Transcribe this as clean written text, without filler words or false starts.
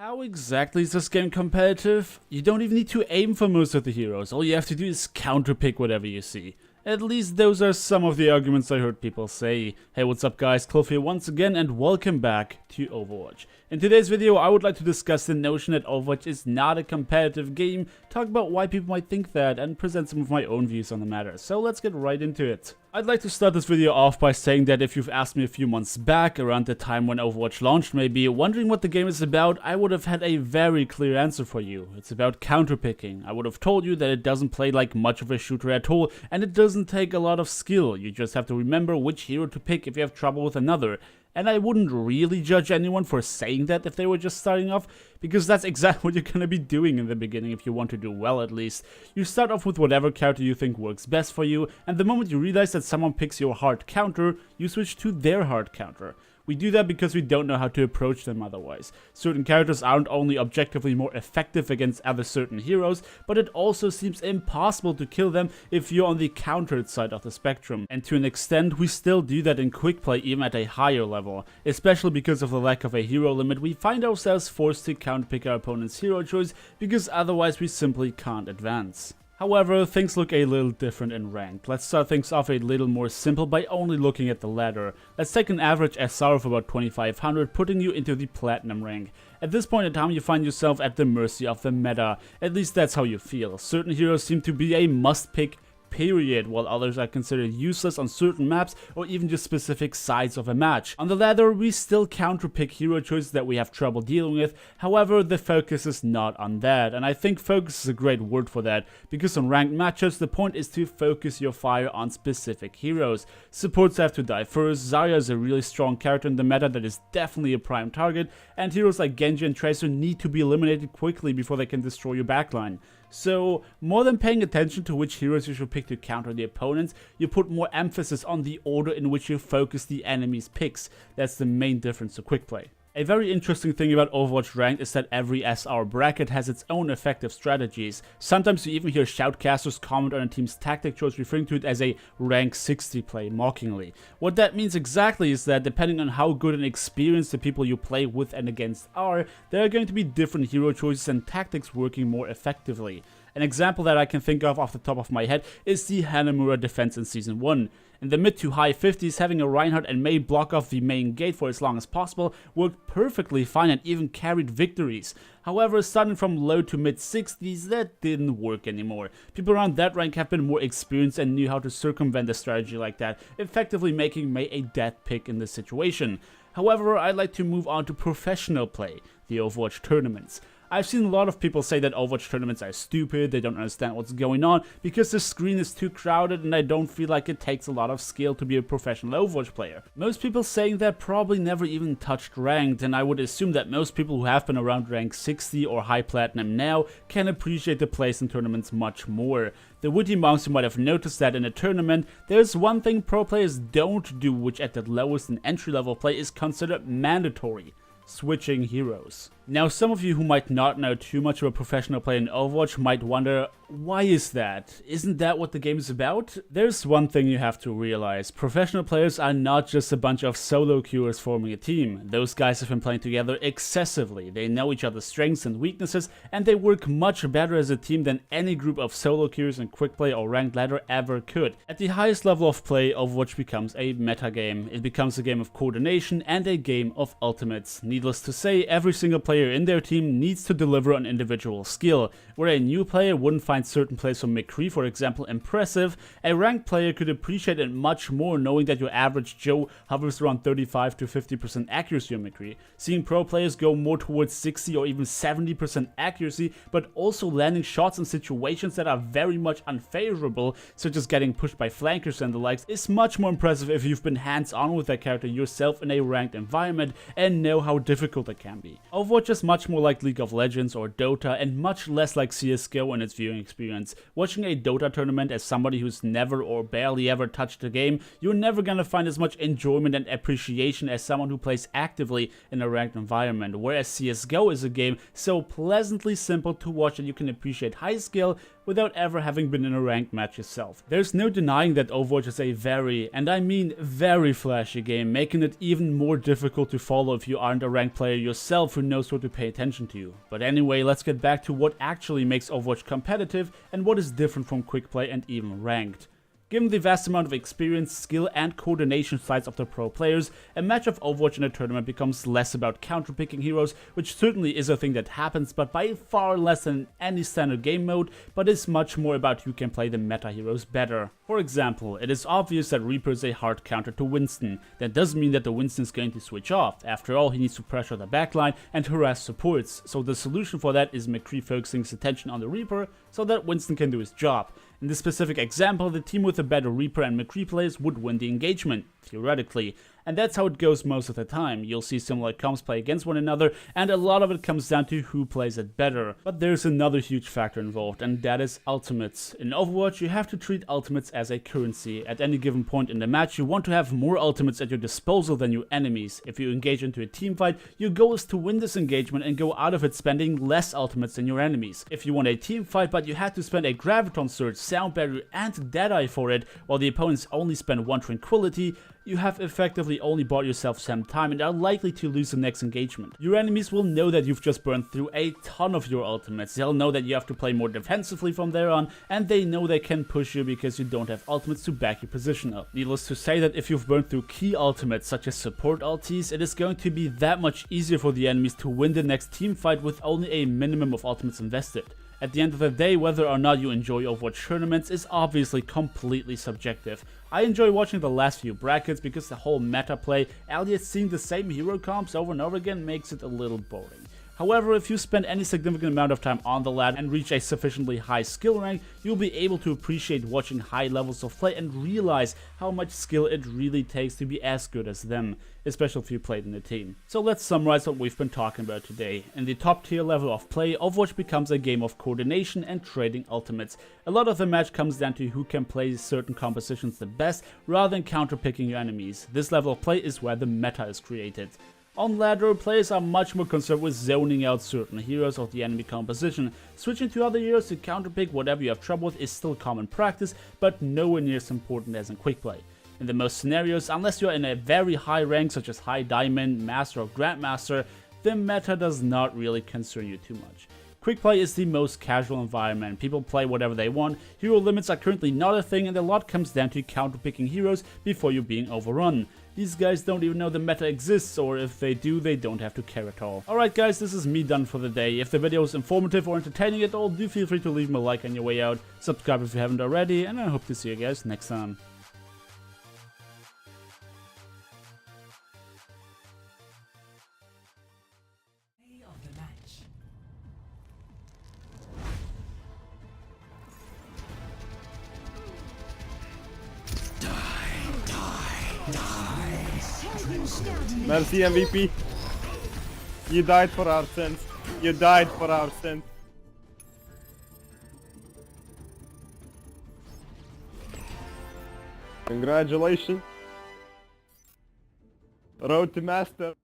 How exactly is this game competitive? You don't even need to aim for most of the heroes, all you have to do is counterpick whatever you see. At least those are some of the arguments I heard people say. Hey, what's up guys, Cliff here once again and welcome back to Overwatch. In today's video I would like to discuss the notion that Overwatch is not a competitive game, talk about why people might think that, and present some of my own views on the matter. So let's get right into it. I'd like to start this video off by saying that if you've asked me a few months back, around the time when Overwatch launched maybe, wondering what the game is about, I would have had a very clear answer for you. It's about counterpicking. I would have told you that it doesn't play like much of a shooter at all, and it doesn't take a lot of skill. You just have to remember which hero to pick if you have trouble with another. And I wouldn't really judge anyone for saying that if they were just starting off, because that's exactly what you're gonna be doing in the beginning if you want to do well at least. You start off with whatever character you think works best for you, and the moment you realize that someone picks your hard counter, you switch to their hard counter. We do that because we don't know how to approach them otherwise. Certain characters aren't only objectively more effective against other certain heroes, but it also seems impossible to kill them if you're on the countered side of the spectrum. And to an extent, we still do that in quick play even at a higher level. Especially because of the lack of a hero limit, we find ourselves forced to counterpick our opponent's hero choice because otherwise we simply can't advance. However, things look a little different in ranked. Let's start things off a little more simple by only looking at the ladder. Let's take an average SR of about 2500, putting you into the platinum rank. At this point in time you find yourself at the mercy of the meta, at least that's how you feel. Certain heroes seem to be a must pick, period, while others are considered useless on certain maps or even just specific sides of a match. On the ladder, we still counterpick hero choices that we have trouble dealing with, however the focus is not on that, and I think focus is a great word for that, because on ranked matchups the point is to focus your fire on specific heroes. Supports have to die first, Zarya is a really strong character in the meta that is definitely a prime target, and heroes like Genji and Tracer need to be eliminated quickly before they can destroy your backline. So, more than paying attention to which heroes you should pick to counter the opponents, you put more emphasis on the order in which you focus the enemy's picks. That's the main difference to quick play. A very interesting thing about Overwatch Ranked is that every SR bracket has its own effective strategies. Sometimes you even hear shoutcasters comment on a team's tactic choice referring to it as a rank 60 play, mockingly. What that means exactly is that depending on how good and experienced the people you play with and against are, there are going to be different hero choices and tactics working more effectively. An example that I can think of off the top of my head is the Hanamura defense in Season 1. In the mid to high 50s, having a Reinhardt and Mei block off the main gate for as long as possible worked perfectly fine and even carried victories. However, starting from low to mid 60s, that didn't work anymore. People around that rank have been more experienced and knew how to circumvent a strategy like that, effectively making Mei a dead pick in this situation. However, I'd like to move on to professional play, the Overwatch tournaments. I've seen a lot of people say that Overwatch tournaments are stupid, they don't understand what's going on, because the screen is too crowded and I don't feel like it takes a lot of skill to be a professional Overwatch player. Most people saying that probably never even touched ranked, and I would assume that most people who have been around rank 60 or high platinum now can appreciate the place in tournaments much more. The witty monks who might have noticed that in a tournament, there's one thing pro players don't do, which at the lowest and entry level play is considered mandatory: switching heroes. Now, some of you who might not know too much about professional play in Overwatch might wonder, why is that? Isn't that what the game is about? There's one thing you have to realize: professional players are not just a bunch of solo queuers forming a team. Those guys have been playing together excessively, they know each other's strengths and weaknesses, and they work much better as a team than any group of solo queuers in quick play or ranked ladder ever could. At the highest level of play, Overwatch becomes a meta game. It becomes a game of coordination and a game of ultimates. Needless to say, every single player in their team needs to deliver an individual skill. Where a new player wouldn't find certain plays from McCree, for example, impressive, a ranked player could appreciate it much more knowing that your average Joe hovers around 35 to 50% accuracy on McCree. Seeing pro players go more towards 60 or even 70% accuracy, but also landing shots in situations that are very much unfavorable, such as getting pushed by flankers and the likes, is much more impressive if you've been hands-on with that character yourself in a ranked environment and know how difficult it can be. Overwatch is much more like League of Legends or Dota, and much less like CSGO in its viewing experience. Watching a Dota tournament as somebody who's never or barely ever touched the game, you're never gonna find as much enjoyment and appreciation as someone who plays actively in a ranked environment, whereas CSGO is a game so pleasantly simple to watch that you can appreciate high skill without ever having been in a ranked match yourself. There's no denying that Overwatch is a very, and I mean very flashy game, making it even more difficult to follow if you aren't a ranked player yourself who knows what to pay attention to. But anyway, let's get back to what actually makes Overwatch competitive and what is different from quick play and even ranked. Given the vast amount of experience, skill and coordination sides of the pro players, a match of Overwatch in a tournament becomes less about counter-picking heroes, which certainly is a thing that happens, but by far less than any standard game mode, but is much more about who can play the meta heroes better. For example, it is obvious that Reaper is a hard counter to Winston. That doesn't mean that the Winston is going to switch off. After all, he needs to pressure the backline and harass supports, so the solution for that is McCree focusing his attention on the Reaper so that Winston can do his job. In this specific example, the team with the better Reaper and McCree players would win the engagement, theoretically. And that's how it goes most of the time. You'll see similar comps play against one another, and a lot of it comes down to who plays it better. But there's another huge factor involved, and that is ultimates. In Overwatch, you have to treat ultimates as a currency. At any given point in the match, you want to have more ultimates at your disposal than your enemies. If you engage into a team fight, your goal is to win this engagement and go out of it spending less ultimates than your enemies. If you want a team fight but you had to spend a Graviton Surge, Sound Barrier and Deadeye for it, while the opponents only spend one Tranquility, you have effectively only bought yourself some time and are likely to lose the next engagement. Your enemies will know that you've just burned through a ton of your ultimates. They'll know that you have to play more defensively from there on, and they know they can push you because you don't have ultimates to back your position up. Needless to say that if you've burned through key ultimates such as support ultis, it is going to be that much easier for the enemies to win the next team fight with only a minimum of ultimates invested. At the end of the day, whether or not you enjoy Overwatch tournaments is obviously completely subjective. I enjoy watching the last few brackets because the whole meta play, alias seeing the same hero comps over and over again, makes it a little boring. However, if you spend any significant amount of time on the ladder and reach a sufficiently high skill rank, you'll be able to appreciate watching high levels of play and realize how much skill it really takes to be as good as them, especially if you played in a team. So let's summarize what we've been talking about today. In the top tier level of play, Overwatch becomes a game of coordination and trading ultimates. A lot of the match comes down to who can play certain compositions the best, rather than counter-picking your enemies. This level of play is where the meta is created. On ladder, players are much more concerned with zoning out certain heroes of the enemy composition. Switching to other heroes to counterpick whatever you have trouble with is still common practice, but nowhere near as important as in quick play. In the most scenarios, unless you are in a very high rank such as High Diamond, Master or Grandmaster, the meta does not really concern you too much. Quick play is the most casual environment, people play whatever they want, hero limits are currently not a thing, and a lot comes down to counterpicking heroes before you're being overrun. These guys don't even know the meta exists, or if they do, they don't have to care at all. Alright guys, this is me done for the day. If the video was informative or entertaining at all, do feel free to leave me a like on your way out, subscribe if you haven't already, and I hope to see you guys next time. Merci MVP. You died for our sins. You died for our sins. Congratulations. Road to Master.